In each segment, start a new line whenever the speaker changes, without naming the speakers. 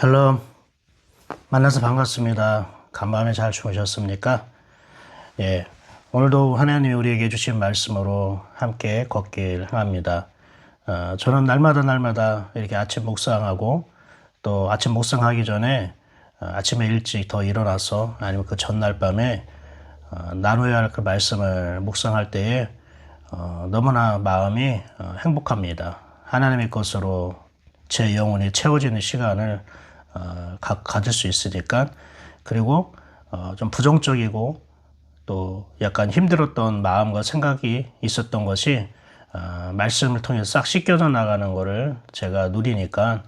샬롬, 만나서 반갑습니다. 간밤에 잘 주무셨습니까? 예, 오늘도 하나님이 우리에게 주신 말씀으로 함께 걷길 합니다. 저는 날마다 이렇게 아침 묵상하고 또 아침 묵상하기 전에 아침에 일찍 더 일어나서 아니면 그 전날 밤에 나눠야 할 그 말씀을 묵상할 때에 너무나 마음이 행복합니다. 하나님의 것으로 제 영혼이 채워지는 시간을 가질 수 있으니까. 그리고 좀 부정적이고 또 약간 힘들었던 마음과 생각이 있었던 것이 말씀을 통해서 싹 씻겨져 나가는 것을 제가 누리니까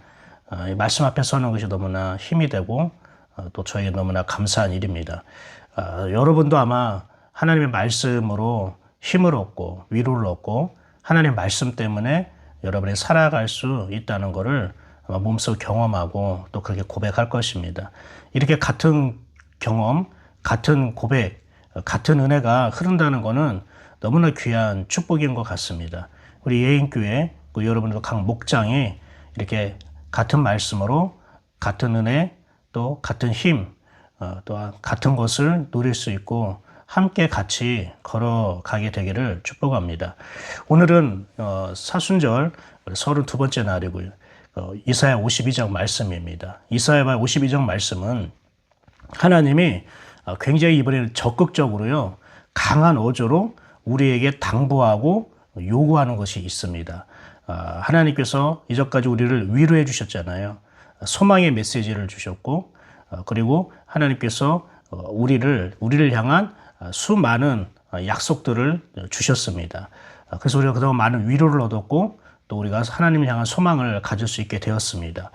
이 말씀 앞에 서는 것이 너무나 힘이 되고 또 저에게 너무나 감사한 일입니다. 여러분도 아마 하나님의 말씀으로 힘을 얻고 위로를 얻고 하나님의 말씀 때문에 여러분이 살아갈 수 있다는 것을 아마 몸소 경험하고 또 그렇게 고백할 것입니다. 이렇게 같은 경험, 같은 고백, 같은 은혜가 흐른다는 것은 너무나 귀한 축복인 것 같습니다. 우리 예인교회, 그 여러분들 각 목장이 이렇게 같은 말씀으로 같은 은혜, 또 같은 힘, 또한 같은 것을 누릴 수 있고 함께 같이 걸어가게 되기를 축복합니다. 오늘은 사순절 32번째 날이고요. 이사야 52장 말씀입니다. 이사야 52장 말씀은 하나님이 굉장히 이번에는 적극적으로요, 강한 어조로 우리에게 당부하고 요구하는 것이 있습니다. 하나님께서 이전까지 우리를 위로해 주셨잖아요. 소망의 메시지를 주셨고, 그리고 하나님께서 우리를 향한 수많은 약속들을 주셨습니다. 그래서 우리가 그동안 많은 위로를 얻었고 또 우리가 하나님을 향한 소망을 가질 수 있게 되었습니다.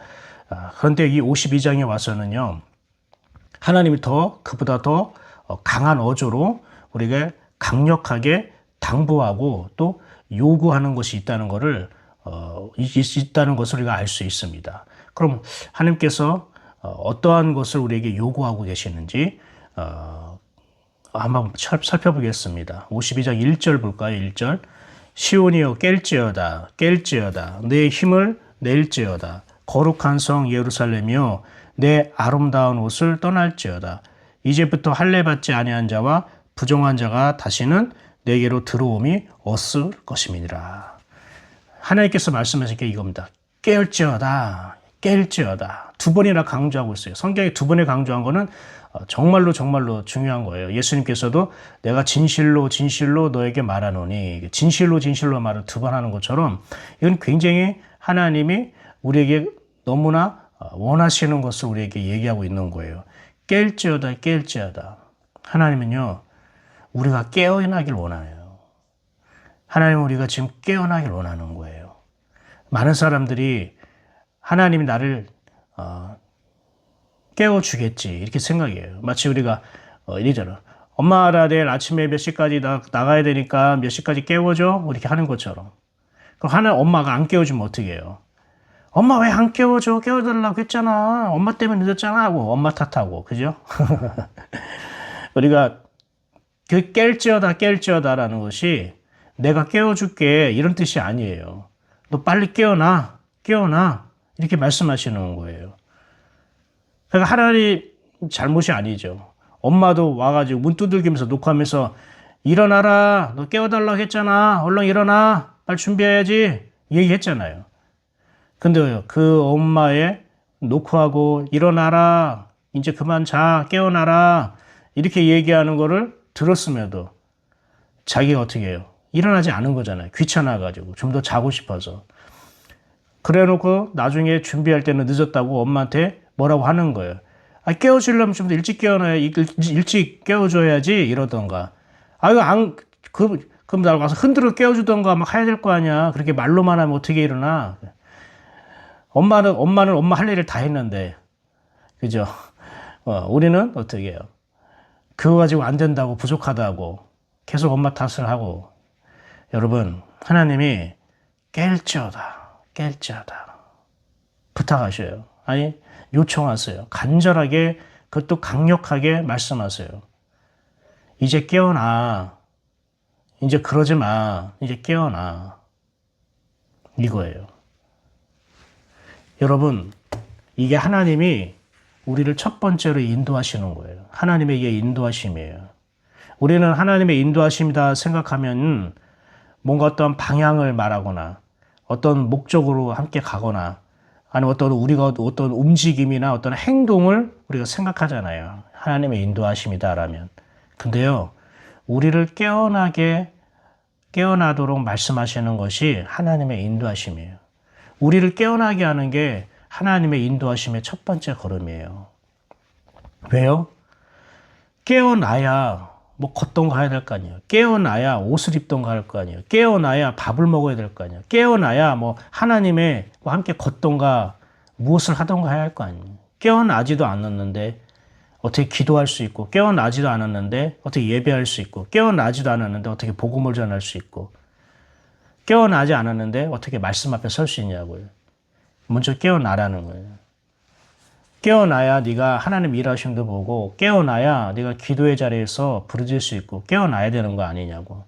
그런데 이 52장에 와서는요, 하나님이 그보다 더 강한 어조로 우리가 강력하게 당부하고 또 요구하는 것이 있다는 것을 우리가 알 수 있습니다. 그럼 하나님께서 어떠한 것을 우리에게 요구하고 계시는지 한번 살펴보겠습니다. 52장 1절 볼까요? 1절. 시온이여 깰지어다 내 힘을 낼지어다. 거룩한 성 예루살렘이여 내 아름다운 옷을 떠날지어다. 이제부터 할례 받지 아니한 자와 부정한 자가 다시는 내게로 들어옴이 없을 것임이니라. 하나님께서 말씀하신 게 이겁니다. 깰지어다. 두 번이나 강조하고 있어요. 성경에 두 번에 강조한 거는 정말로 중요한 거예요. 예수님께서도 내가 진실로 너에게 말하노니, 진실로 말을 두 번 하는 것처럼 이건 굉장히 하나님이 우리에게 너무나 원하시는 것을 우리에게 얘기하고 있는 거예요. 깰지어다. 하나님은요, 우리가 깨어나길 원해요. 하나님은 우리가 지금 깨어나길 원하는 거예요. 많은 사람들이 하나님이 나를 깨워주겠지 이렇게 생각해요. 마치 우리가 이러잖아. 엄마 나 내일 아침에 몇 시까지 나가야 되니까 몇 시까지 깨워줘? 이렇게 하는 것처럼. 그럼 엄마가 안 깨워주면 어떻게 해요? 엄마 왜 안 깨워줘? 깨워달라고 했잖아. 엄마 때문에 늦었잖아 하고 엄마 탓하고. 그죠? 우리가 그 깰지어다라는 것이 내가 깨워줄게 이런 뜻이 아니에요. 너 빨리 깨어나 이렇게 말씀하시는 거예요. 그러니까 하나님 잘못이 아니죠. 엄마도 와가지고 문 두들기면서 녹화하면서 일어나라, 너 깨워달라고 했잖아, 얼른 일어나, 빨리 준비해야지 얘기했잖아요. 근데 그 엄마의 녹화하고 일어나라, 이제 그만 자, 깨어나라 이렇게 얘기하는 거를 들었음에도 자기가 어떻게 해요? 일어나지 않은 거잖아요. 귀찮아가지고 좀 더 자고 싶어서. 그래놓고 나중에 준비할 때는 늦었다고 엄마한테 뭐라고 하는 거예요. 깨워주려면 좀 더 일찍 일찍 깨워줘야지 이러던가. 그럼 나 가서 흔들어 깨워주던가 막 해야 될 거 아니야. 그렇게 말로만 하면 어떻게 일어나. 엄마는 엄마 할 일을 다 했는데, 그죠? 우리는 어떻게 해요? 그거 가지고 안 된다고 부족하다고 계속 엄마 탓을 하고. 여러분, 하나님이 깰지어다 부탁하셔요. 아니 요청하세요. 간절하게, 그것도 강력하게 말씀하세요. 이제 깨어나. 이제 그러지 마. 이제 깨어나. 이거예요. 여러분, 이게 하나님이 우리를 첫 번째로 인도하시는 거예요. 하나님의 이게 인도하심이에요. 우리는 하나님의 인도하심이다 생각하면 뭔가 어떤 방향을 말하거나 어떤 목적으로 함께 가거나 아니면 우리가 어떤 움직임이나 어떤 행동을 우리가 생각하잖아요. 하나님의 인도하심이다라면. 근데요, 우리를 깨어나도록 말씀하시는 것이 하나님의 인도하심이에요. 우리를 깨어나게 하는 게 하나님의 인도하심의 첫 번째 걸음이에요. 왜요? 깨어나야 뭐 걷던가 해야 될 거 아니에요. 깨어나야 옷을 입던가 할 거 아니에요. 깨어나야 밥을 먹어야 될 거 아니에요. 깨어나야 뭐 하나님의 뭐 함께 걷던가 무엇을 하던가 해야 할 거 아니에요. 깨어나지도 않았는데 어떻게 기도할 수 있고, 깨어나지도 않았는데 어떻게 예배할 수 있고, 깨어나지도 않았는데 어떻게 복음을 전할 수 있고, 깨어나지 않았는데 어떻게 말씀 앞에 설 수 있냐고요. 먼저 깨어나라는 거예요. 깨어나야 네가 하나님 일하심도 보고, 깨어나야 네가 기도의 자리에서 부르질 수 있고, 깨어나야 되는 거 아니냐고.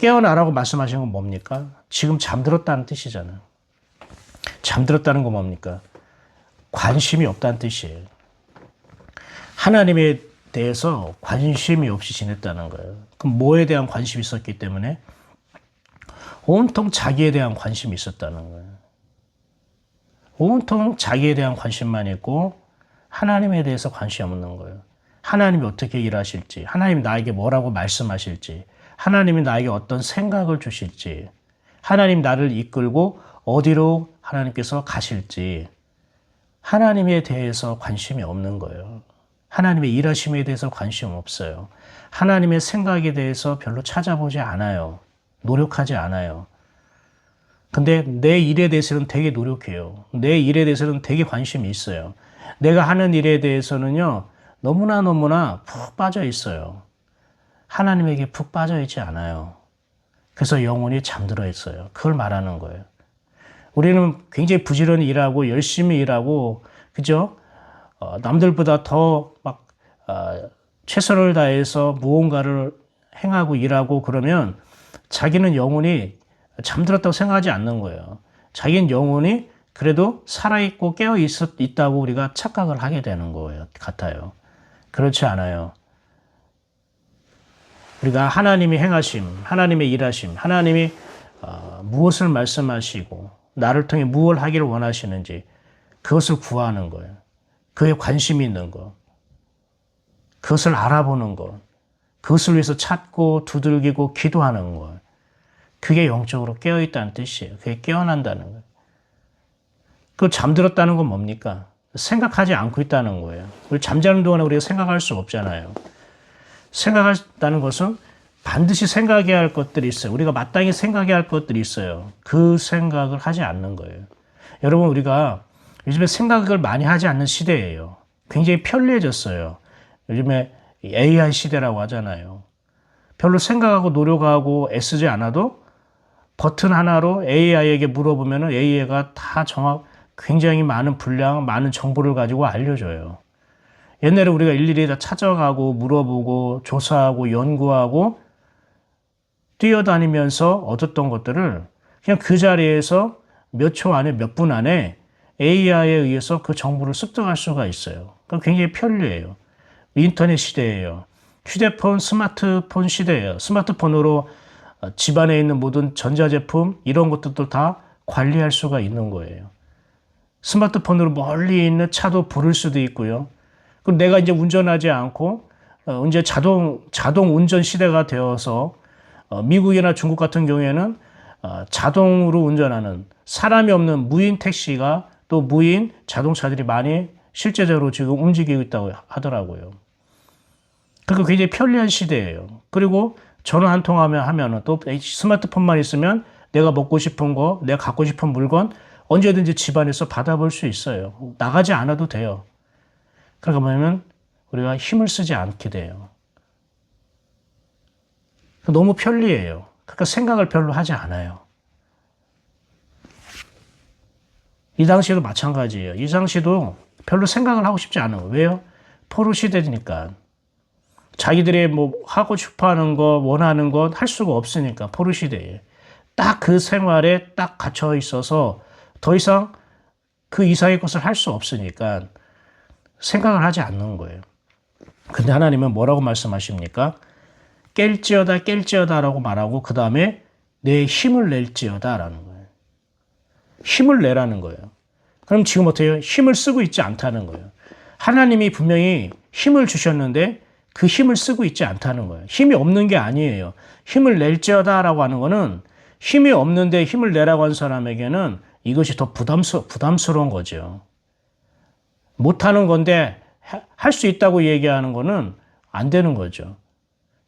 깨어나라고 말씀하신 건 뭡니까? 지금 잠들었다는 뜻이잖아요. 잠들었다는 건 뭡니까? 관심이 없다는 뜻이에요. 하나님에 대해서 관심이 없이 지냈다는 거예요. 그럼 뭐에 대한 관심이 있었기 때문에? 온통 자기에 대한 관심이 있었다는 거예요. 온통 자기에 대한 관심만 있고 하나님에 대해서 관심이 없는 거예요. 하나님이 어떻게 일하실지, 하나님이 나에게 뭐라고 말씀하실지, 하나님이 나에게 어떤 생각을 주실지, 하나님 나를 이끌고 어디로 하나님께서 가실지, 하나님에 대해서 관심이 없는 거예요. 하나님의 일하심에 대해서 관심 없어요. 하나님의 생각에 대해서 별로 찾아보지 않아요. 노력하지 않아요. 근데 내 일에 대해서는 되게 노력해요. 내 일에 대해서는 되게 관심이 있어요. 내가 하는 일에 대해서는요, 너무나 푹 빠져 있어요. 하나님에게 푹 빠져 있지 않아요. 그래서 영혼이 잠들어 있어요. 그걸 말하는 거예요. 우리는 굉장히 부지런히 일하고 열심히 일하고, 그죠? 남들보다 더 막 최선을 다해서 무언가를 행하고 일하고 그러면 자기는 영혼이 잠들었다고 생각하지 않는 거예요. 자기는 영혼이 그래도 살아있고 깨어있다고 우리가 착각을 하게 되는 거예요. 같아요. 그렇지 않아요. 우리가 하나님이 행하심, 하나님의 일하심, 하나님이 무엇을 말씀하시고 나를 통해 무엇을 하기를 원하시는지 그것을 구하는 거예요. 그에 관심이 있는 것, 그것을 알아보는 것, 그것을 위해서 찾고 두들기고 기도하는 것, 그게 영적으로 깨어있다는 뜻이에요. 그게 깨어난다는 거예요. 그 잠들었다는 건 뭡니까? 생각하지 않고 있다는 거예요. 우리 잠자는 동안에 우리가 생각할 수 없잖아요. 생각한다는 것은 반드시 생각해야 할 것들이 있어요. 우리가 마땅히 생각해야 할 것들이 있어요. 그 생각을 하지 않는 거예요. 여러분, 우리가 요즘에 생각을 많이 하지 않는 시대예요. 굉장히 편리해졌어요. 요즘에 AI 시대라고 하잖아요. 별로 생각하고 노력하고 애쓰지 않아도 버튼 하나로 AI에게 물어보면 AI가 다 굉장히 많은 분량, 많은 정보를 가지고 알려줘요. 옛날에 우리가 일일이 다 찾아가고 물어보고 조사하고 연구하고 뛰어다니면서 얻었던 것들을 그냥 그 자리에서 몇 초 안에 몇 분 안에 AI에 의해서 그 정보를 습득할 수가 있어요. 그러니까 굉장히 편리해요. 인터넷 시대예요. 휴대폰, 스마트폰 시대예요. 스마트폰으로 집안에 있는 모든 전자제품 이런 것들도 다 관리할 수가 있는 거예요. 스마트폰으로 멀리 있는 차도 부를 수도 있고요. 그럼 내가 이제 운전하지 않고 이제 자동 운전 시대가 되어서 미국이나 중국 같은 경우에는 자동으로 운전하는 사람이 없는 무인 택시가 또 무인 자동차들이 많이 실제적으로 지금 움직이고 있다고 하더라고요. 그러니까 굉장히 편리한 시대예요. 그리고 전화 한 통 하면은 또 스마트폰만 있으면 내가 먹고 싶은 거, 내가 갖고 싶은 물건 언제든지 집안에서 받아볼 수 있어요. 나가지 않아도 돼요. 그러니까 뭐냐면 우리가 힘을 쓰지 않게 돼요. 너무 편리해요. 그러니까 생각을 별로 하지 않아요. 이 당시에도 마찬가지예요. 이 당시도 별로 생각을 하고 싶지 않아요. 왜요? 포로 시대니까. 자기들이 뭐 하고 싶어 하는 거, 원하는 것 할 수가 없으니까, 포로 시대에. 딱 그 생활에 딱 갇혀 있어서 더 이상 그 이상의 것을 할 수 없으니까 생각을 하지 않는 거예요. 근데 하나님은 뭐라고 말씀하십니까? 깰지어다 라고 말하고 그 다음에 내 힘을 낼지어다 라는 거예요. 힘을 내라는 거예요. 그럼 지금 어떻게 해요? 힘을 쓰고 있지 않다는 거예요. 하나님이 분명히 힘을 주셨는데 그 힘을 쓰고 있지 않다는 거예요. 힘이 없는 게 아니에요. 힘을 낼지어다 라고 하는 거는 힘이 없는데 힘을 내라고 하는 사람에게는 이것이 더 부담스러운 거죠. 못하는 건데 할 수 있다고 얘기하는 거는 안 되는 거죠.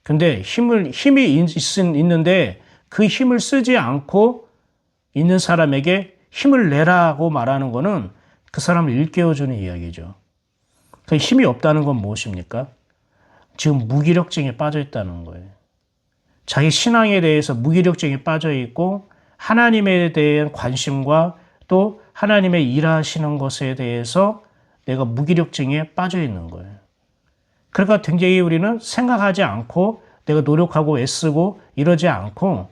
근데 힘이 있는데 그 힘을 쓰지 않고 있는 사람에게 힘을 내라고 말하는 거는 그 사람을 일깨워주는 이야기죠. 그 힘이 없다는 건 무엇입니까? 지금 무기력증에 빠져 있다는 거예요. 자기 신앙에 대해서 무기력증에 빠져 있고 하나님에 대한 관심과 또 하나님의 일하시는 것에 대해서 내가 무기력증에 빠져 있는 거예요. 그러니까 굉장히 우리는 생각하지 않고 내가 노력하고 애쓰고 이러지 않고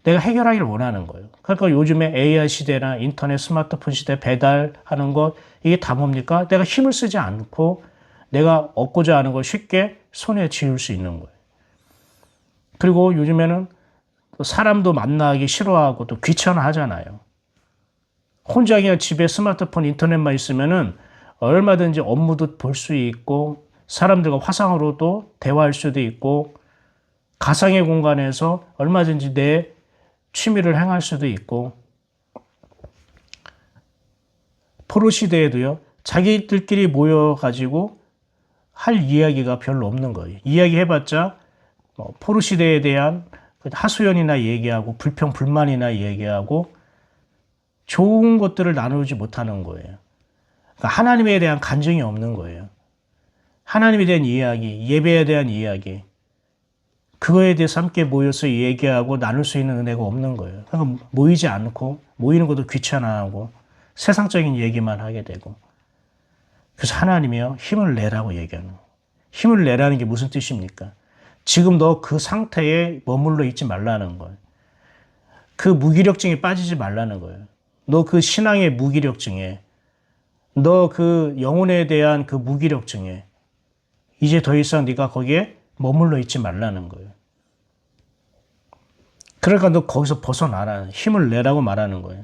내가 해결하기를 원하는 거예요. 그러니까 요즘에 AI 시대나 인터넷 스마트폰 시대 배달하는 것 이게 다 뭡니까? 내가 힘을 쓰지 않고 내가 얻고자 하는 걸 쉽게 손에 쥐을 수 있는 거예요. 그리고 요즘에는 사람도 만나기 싫어하고 또 귀찮아하잖아요. 혼자 그냥 집에 스마트폰 인터넷만 있으면은 얼마든지 업무도 볼 수 있고 사람들과 화상으로도 대화할 수도 있고 가상의 공간에서 얼마든지 내 취미를 행할 수도 있고 포로 시대에도요. 자기들끼리 모여가지고 할 이야기가 별로 없는 거예요. 이야기해봤자 포로 시대에 대한 하소연이나 얘기하고 불평, 불만이나 얘기하고 좋은 것들을 나누지 못하는 거예요. 그러니까 하나님에 대한 간증이 없는 거예요. 하나님에 대한 이야기, 예배에 대한 이야기, 그거에 대해서 함께 모여서 얘기하고 나눌 수 있는 은혜가 없는 거예요. 그러니까 모이지 않고 모이는 것도 귀찮아하고 세상적인 얘기만 하게 되고 그래서 하나님이요 힘을 내라고 얘기하는 거예요. 힘을 내라는 게 무슨 뜻입니까? 지금 너 그 상태에 머물러 있지 말라는 거예요. 그 무기력증에 빠지지 말라는 거예요. 너 그 신앙의 무기력증에 너 그 영혼에 대한 그 무기력증에 이제 더 이상 네가 거기에 머물러 있지 말라는 거예요. 그러니까 너 거기서 벗어나라. 힘을 내라고 말하는 거예요.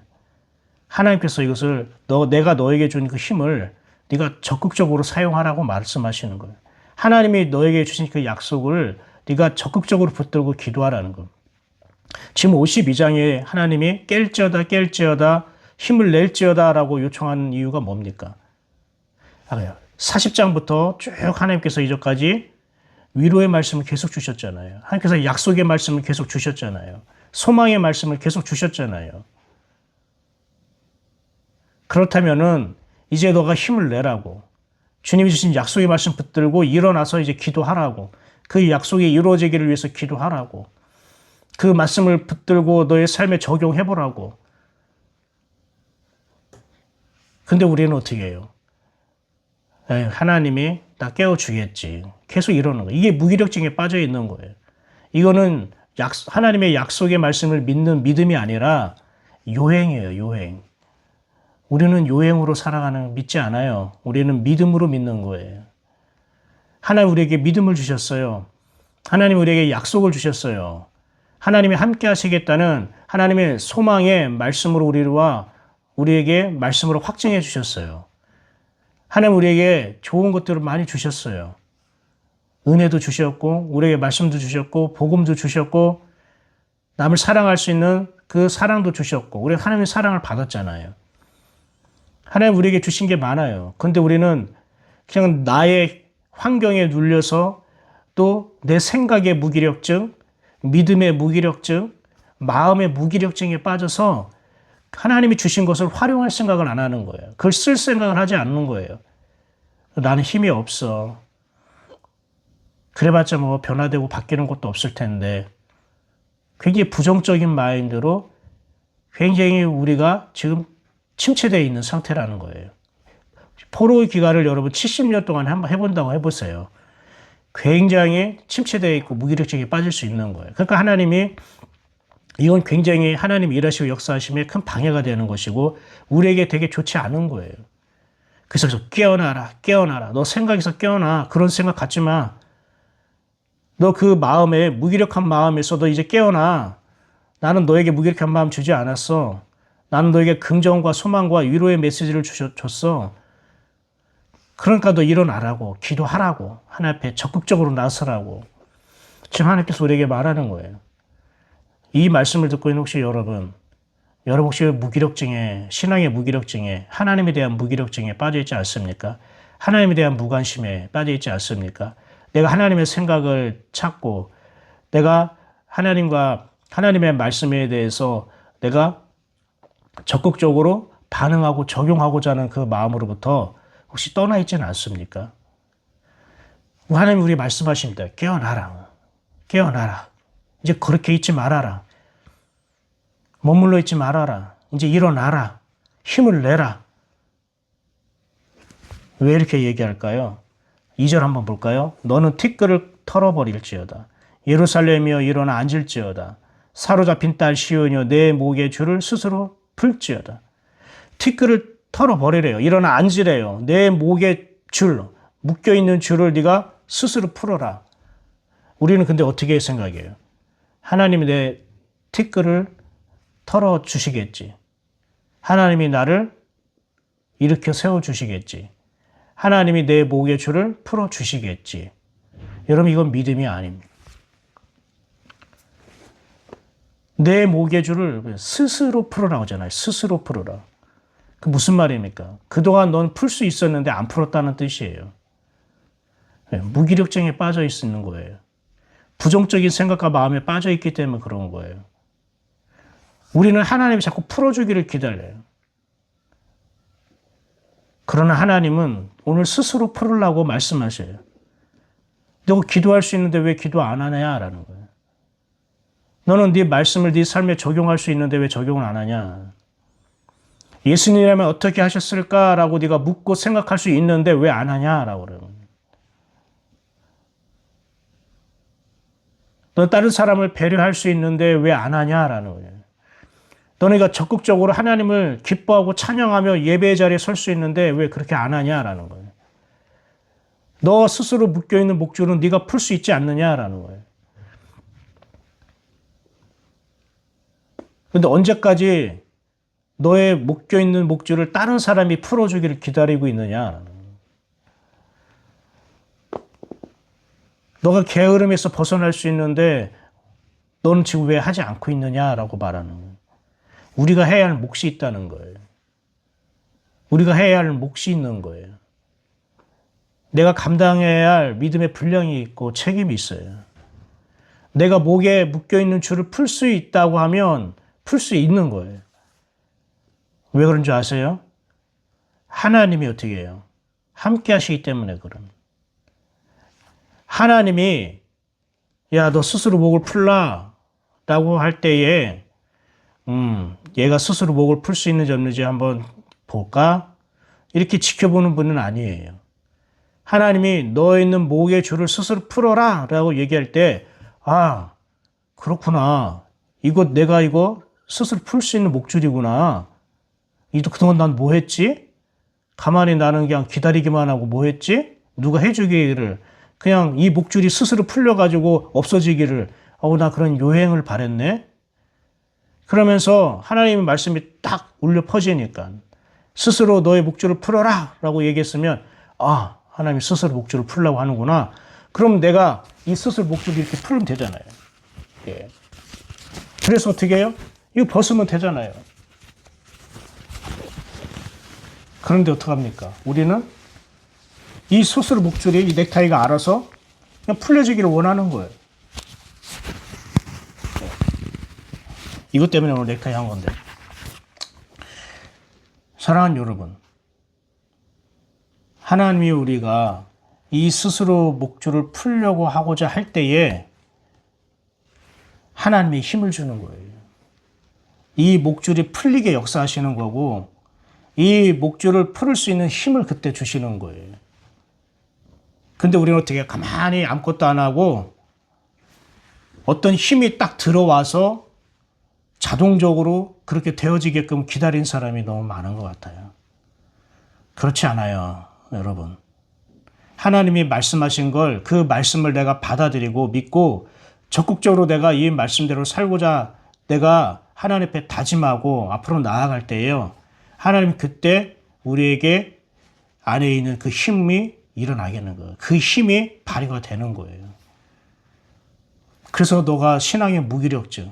하나님께서 이것을 내가 너에게 준 그 힘을 네가 적극적으로 사용하라고 말씀하시는 거예요. 하나님이 너에게 주신 그 약속을 네가 적극적으로 붙들고 기도하라는 거예요. 지금 52장에 하나님이 깰지어다 힘을 낼지어다 라고 요청하는 이유가 뭡니까? 40장부터 쭉 하나님께서 이전까지 위로의 말씀을 계속 주셨잖아요. 하나님께서 약속의 말씀을 계속 주셨잖아요. 소망의 말씀을 계속 주셨잖아요. 그렇다면은 이제 너가 힘을 내라고 주님이 주신 약속의 말씀 붙들고 일어나서 이제 기도하라고 그 약속이 이루어지기를 위해서 기도하라고 그 말씀을 붙들고 너의 삶에 적용해보라고. 근데 우리는 어떻게 해요? 하나님이 나 깨워주겠지. 계속 이러는 거예요. 이게 무기력증에 빠져 있는 거예요. 이거는 하나님의 약속의 말씀을 믿는 믿음이 아니라 요행이에요. 요행. 우리는 요행으로 살아가는 믿지 않아요. 우리는 믿음으로 믿는 거예요. 하나님 우리에게 믿음을 주셨어요. 하나님 우리에게 약속을 주셨어요. 하나님이 함께 하시겠다는 하나님의 소망의 말씀으로 우리에게 말씀으로 확증해 주셨어요. 하나님 우리에게 좋은 것들을 많이 주셨어요. 은혜도 주셨고 우리에게 말씀도 주셨고 복음도 주셨고 남을 사랑할 수 있는 그 사랑도 주셨고 우리가 하나님의 사랑을 받았잖아요. 하나님 우리에게 주신 게 많아요. 그런데 우리는 그냥 나의 환경에 눌려서 또 내 생각의 무기력증, 믿음의 무기력증, 마음의 무기력증에 빠져서 하나님이 주신 것을 활용할 생각을 안 하는 거예요. 그걸 쓸 생각을 하지 않는 거예요. 나는 힘이 없어. 그래봤자 뭐 변화되고 바뀌는 것도 없을 텐데 굉장히 부정적인 마인드로 굉장히 우리가 지금 침체되어 있는 상태라는 거예요. 포로 기간을 여러분 70년 동안 한번 해본다고 해보세요. 굉장히 침체되어 있고 무기력증에 빠질 수 있는 거예요. 그러니까 하나님이 이건 굉장히 하나님 일하시고 역사하심에 큰 방해가 되는 것이고 우리에게 되게 좋지 않은 거예요. 그래서 깨어나라, 깨어나라. 너 생각에서 깨어나. 그런 생각 갖지 마. 너 그 마음에, 무기력한 마음에서 너 이제 깨어나. 나는 너에게 무기력한 마음 주지 않았어. 나는 너에게 긍정과 소망과 위로의 메시지를 줬어. 그러니까 너 일어나라고, 기도하라고, 하나님 앞에 적극적으로 나서라고. 지금 하나님께서 우리에게 말하는 거예요. 이 말씀을 듣고 있는 혹시 여러분 혹시 무기력증에, 신앙의 무기력증에, 하나님에 대한 무기력증에 빠져있지 않습니까? 하나님에 대한 무관심에 빠져있지 않습니까? 내가 하나님의 생각을 찾고, 내가 하나님의 말씀에 대해서 내가 적극적으로 반응하고 적용하고자 하는 그 마음으로부터 혹시 떠나 있지는 않습니까? 하나님 우리 말씀하십니다. 깨어나라. 깨어나라. 이제 그렇게 있지 말아라. 머물러 있지 말아라. 이제 일어나라. 힘을 내라. 왜 이렇게 얘기할까요? 2절 한번 볼까요? 너는 티끌을 털어버릴지어다. 예루살렘이여 일어나 앉을지어다. 사로잡힌 딸 시온이여 내 목의 줄을 스스로 풀지어다. 티끌을 털어버리래요. 일어나 앉으래요. 내 목의 줄, 묶여있는 줄을 네가 스스로 풀어라. 우리는 근데 어떻게 생각해요? 하나님이 내 티끌을 털어주시겠지. 하나님이 나를 일으켜 세워주시겠지. 하나님이 내 목의 줄을 풀어주시겠지. 여러분 이건 믿음이 아닙니다. 내 목의 줄을 스스로 풀어라 하잖아요. 스스로 풀어라. 그 무슨 말입니까? 그동안 넌 풀 수 있었는데 안 풀었다는 뜻이에요. 무기력증에 빠져 있는 거예요. 부정적인 생각과 마음에 빠져 있기 때문에 그런 거예요. 우리는 하나님이 자꾸 풀어주기를 기다려요. 그러나 하나님은 오늘 스스로 풀으려고 말씀하셔요. 너 기도할 수 있는데 왜 기도 안 하냐라는 거예요. 너는 네 말씀을 네 삶에 적용할 수 있는데 왜 적용을 안 하냐. 예수님이라면 어떻게 하셨을까라고 네가 묻고 생각할 수 있는데 왜 안 하냐라고 그러는 거예요. 너 다른 사람을 배려할 수 있는데 왜 안 하냐라는 거예요. 너네가 적극적으로 하나님을 기뻐하고 찬양하며 예배의 자리에 설 수 있는데 왜 그렇게 안 하냐라는 거예요. 너 스스로 묶여있는 목줄은 네가 풀 수 있지 않느냐라는 거예요. 그런데 언제까지 너의 묶여있는 목줄을 다른 사람이 풀어주기를 기다리고 있느냐라는 거예요. 너가 게으름에서 벗어날 수 있는데 너는 지금 왜 하지 않고 있느냐라고 말하는 거예요. 우리가 해야 할 몫이 있다는 거예요. 우리가 해야 할 몫이 있는 거예요. 내가 감당해야 할 믿음의 분량이 있고 책임이 있어요. 내가 목에 묶여있는 줄을 풀 수 있다고 하면 풀 수 있는 거예요. 왜 그런 줄 아세요? 하나님이 어떻게 해요? 함께 하시기 때문에 그런. 하나님이 야, 너 스스로 목을 풀라 라고 할 때에 얘가 스스로 목을 풀 수 있는지 없는지 한번 볼까? 이렇게 지켜보는 분은 아니에요. 하나님이 너 있는 목의 줄을 스스로 풀어라 라고 얘기할 때 아, 그렇구나. 내가 이거 스스로 풀 수 있는 목줄이구나. 그동안 난 뭐 했지? 가만히 나는 그냥 기다리기만 하고 뭐 했지? 누가 해주기를 그냥 이 목줄이 스스로 풀려가지고 없어지기를 나 그런 요행을 바랬네. 그러면서 하나님의 말씀이 딱 울려 퍼지니까 스스로 너의 목줄을 풀어라 라고 얘기했으면 하나님이 스스로 목줄을 풀려고 하는구나. 그럼 내가 이 스스로 목줄을 이렇게 풀면 되잖아요. 예. 그래서 어떻게 해요? 이거 벗으면 되잖아요. 그런데 어떡합니까? 우리는 이 스스로 목줄이 이 넥타이가 알아서 그냥 풀려지기를 원하는 거예요. 이것 때문에 오늘 넥타이 한 건데. 사랑하는 여러분, 하나님이 우리가 이 스스로 목줄을 풀려고 하고자 할 때에 하나님이 힘을 주는 거예요. 이 목줄이 풀리게 역사하시는 거고 이 목줄을 풀을 수 있는 힘을 그때 주시는 거예요. 근데 우리는 어떻게 가만히 아무것도 안 하고 어떤 힘이 딱 들어와서 자동적으로 그렇게 되어지게끔 기다린 사람이 너무 많은 것 같아요. 그렇지 않아요, 여러분. 하나님이 말씀하신 걸, 그 말씀을 내가 받아들이고 믿고 적극적으로 내가 이 말씀대로 살고자 내가 하나님 앞에 다짐하고 앞으로 나아갈 때에요. 하나님 그때 우리에게 안에 있는 그 힘이 일어나겠는 거예요. 그 힘이 발휘가 되는 거예요. 그래서 너가 신앙의 무기력증,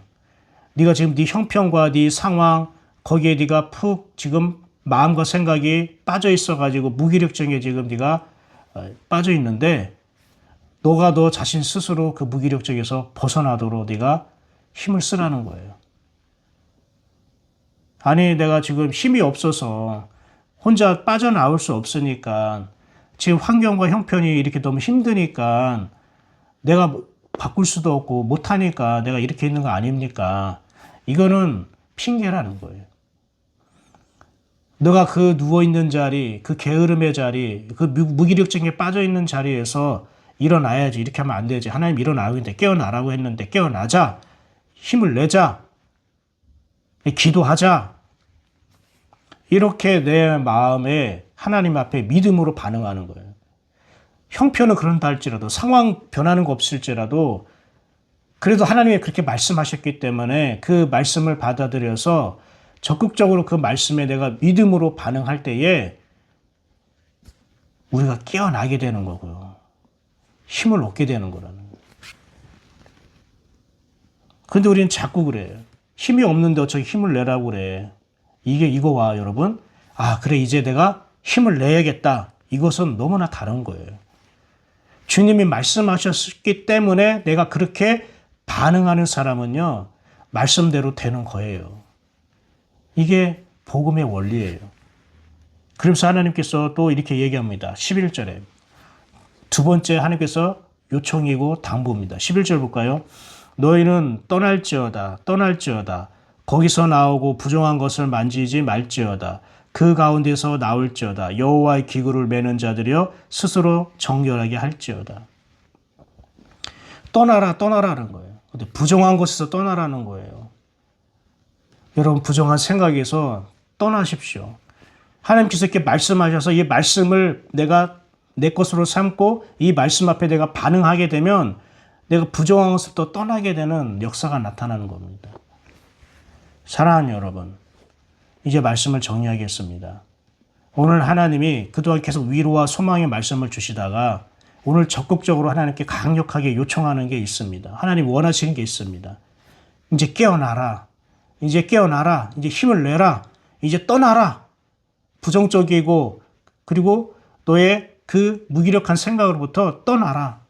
네가 지금 네 형편과 네 상황, 거기에 네가 푹 지금 마음과 생각이 빠져 있어가지고 무기력증에 지금 네가 빠져 있는데, 너가 너 자신 스스로 그 무기력증에서 벗어나도록 네가 힘을 쓰라는 거예요. 아니, 내가 지금 힘이 없어서 혼자 빠져나올 수 없으니까, 지금 환경과 형편이 이렇게 너무 힘드니까 내가 바꿀 수도 없고 못하니까 내가 이렇게 있는 거 아닙니까? 이거는 핑계라는 거예요. 너가 그 누워있는 자리, 그 게으름의 자리, 그 무기력증에 빠져있는 자리에서 일어나야지. 이렇게 하면 안 되지. 하나님 일어나고 있는데 깨어나라고 했는데 깨어나자. 힘을 내자. 기도하자. 이렇게 내 마음에 하나님 앞에 믿음으로 반응하는 거예요. 형편은 그런다 할지라도, 상황 변하는 거 없을지라도, 그래도 하나님이 그렇게 말씀하셨기 때문에 그 말씀을 받아들여서 적극적으로 그 말씀에 내가 믿음으로 반응할 때에 우리가 깨어나게 되는 거고요. 힘을 얻게 되는 거라는 거예요. 근데 우리는 자꾸 그래요. 힘이 없는데 어차피 힘을 내라고 그래. 이거와 여러분, 아, 그래, 이제 내가 힘을 내야겠다. 이것은 너무나 다른 거예요. 주님이 말씀하셨기 때문에 내가 그렇게 반응하는 사람은요, 말씀대로 되는 거예요. 이게 복음의 원리예요. 그래서 하나님께서 또 이렇게 얘기합니다. 11절에. 두 번째 하나님께서 요청이고 당부입니다. 11절 볼까요? 너희는 떠날지어다. 거기서 나오고 부정한 것을 만지지 말지어다. 그 가운데서 나올지어다. 여호와의 기구를 매는 자들이여 스스로 정결하게 할지어다. 떠나라는 거예요. 근데 부정한 것에서 떠나라는 거예요. 여러분, 부정한 생각에서 떠나십시오. 하나님께서 이렇게 말씀하셔서 이 말씀을 내가 내 것으로 삼고 이 말씀 앞에 내가 반응하게 되면 내가 부정한 것부터 떠나게 되는 역사가 나타나는 겁니다. 사랑하는 여러분, 이제 말씀을 정리하겠습니다. 오늘 하나님이 그동안 계속 위로와 소망의 말씀을 주시다가 오늘 적극적으로 하나님께 강력하게 요청하는 게 있습니다. 하나님 원하시는 게 있습니다. 이제 깨어나라. 이제 힘을 내라. 이제 떠나라. 부정적이고 그리고 너의 그 무기력한 생각으로부터 떠나라.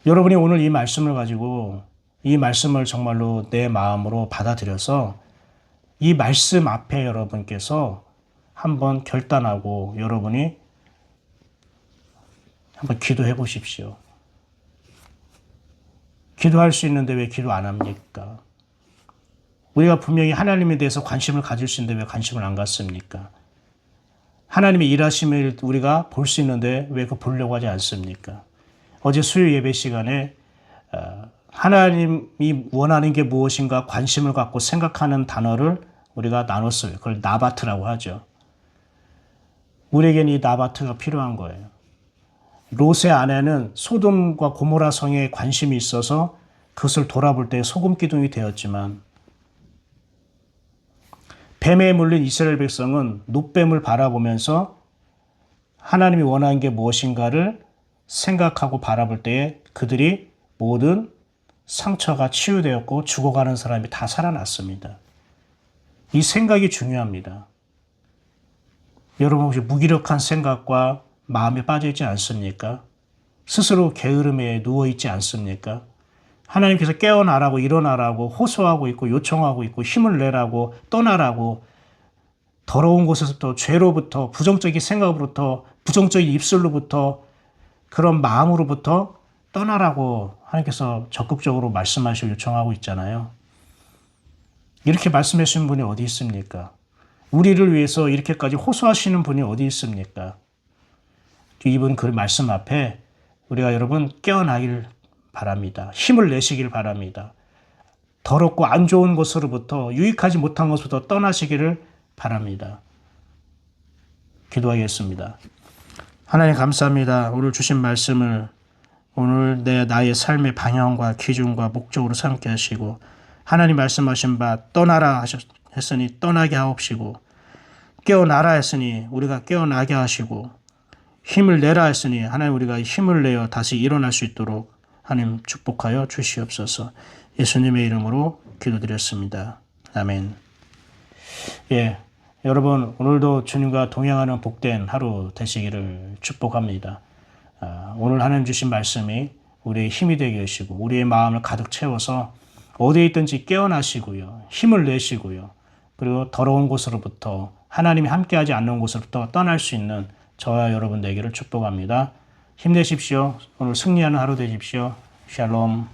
여러분이 오늘 이 말씀을 가지고 이 말씀을 정말로 내 마음으로 받아들여서 이 말씀 앞에 여러분께서 한번 결단하고 여러분이 한번 기도해 보십시오. 기도할 수 있는데 왜 기도 안 합니까? 우리가 분명히 하나님에 대해서 관심을 가질 수 있는데 왜 관심을 안 갖습니까? 하나님의 일하심을 우리가 볼 수 있는데 왜 그거 보려고 하지 않습니까? 어제 수요 예배 시간에 하나님이 원하는 게 무엇인가 관심을 갖고 생각하는 단어를 우리가 나눴어요. 그걸 나바트라고 하죠. 우리에게는 이 나바트가 필요한 거예요. 롯의 아내는 소돔과 고모라 성에 관심이 있어서 그것을 돌아볼 때 소금 기둥이 되었지만 뱀에 물린 이스라엘 백성은 놋뱀을 바라보면서 하나님이 원하는 게 무엇인가를 생각하고 바라볼 때에 그들이 모든 상처가 치유되었고 죽어가는 사람이 다 살아났습니다. 이 생각이 중요합니다. 여러분 혹시 무기력한 생각과 마음에 빠져있지 않습니까? 스스로 게으름에 누워있지 않습니까? 하나님께서 깨어나라고 일어나라고 호소하고 있고 요청하고 있고 힘을 내라고 떠나라고 더러운 곳에서부터 죄로부터 부정적인 생각으로부터 부정적인 입술로부터 그런 마음으로부터 떠나라고 하나님께서 적극적으로 말씀하시고 요청하고 있잖아요. 이렇게 말씀해 주신 분이 어디 있습니까? 우리를 위해서 이렇게까지 호소하시는 분이 어디 있습니까? 이분 그 말씀 앞에 우리가 여러분 깨어나길 바랍니다. 힘을 내시길 바랍니다. 더럽고 안 좋은 것으로부터 유익하지 못한 것부터 떠나시기를 바랍니다. 기도하겠습니다. 하나님 감사합니다. 오늘 주신 말씀을 오늘 나의 삶의 방향과 기준과 목적으로 삼게 하시고 하나님 말씀하신 바 떠나라 했으니 떠나게 하옵시고 깨어나라 했으니 우리가 깨어나게 하시고 힘을 내라 했으니 하나님 우리가 힘을 내어 다시 일어날 수 있도록 하나님 축복하여 주시옵소서. 예수님의 이름으로 기도드렸습니다. 아멘. 예, 여러분 오늘도 주님과 동행하는 복된 하루 되시기를 축복합니다. 오늘 하나님 주신 말씀이 우리의 힘이 되게 하시고 우리의 마음을 가득 채워서 어디에 있든지 깨어나시고요. 힘을 내시고요. 그리고 더러운 곳으로부터 하나님이 함께하지 않는 곳으로부터 떠날 수 있는 저와 여러분 되기를 축복합니다. 힘내십시오. 오늘 승리하는 하루 되십시오. 샬롬.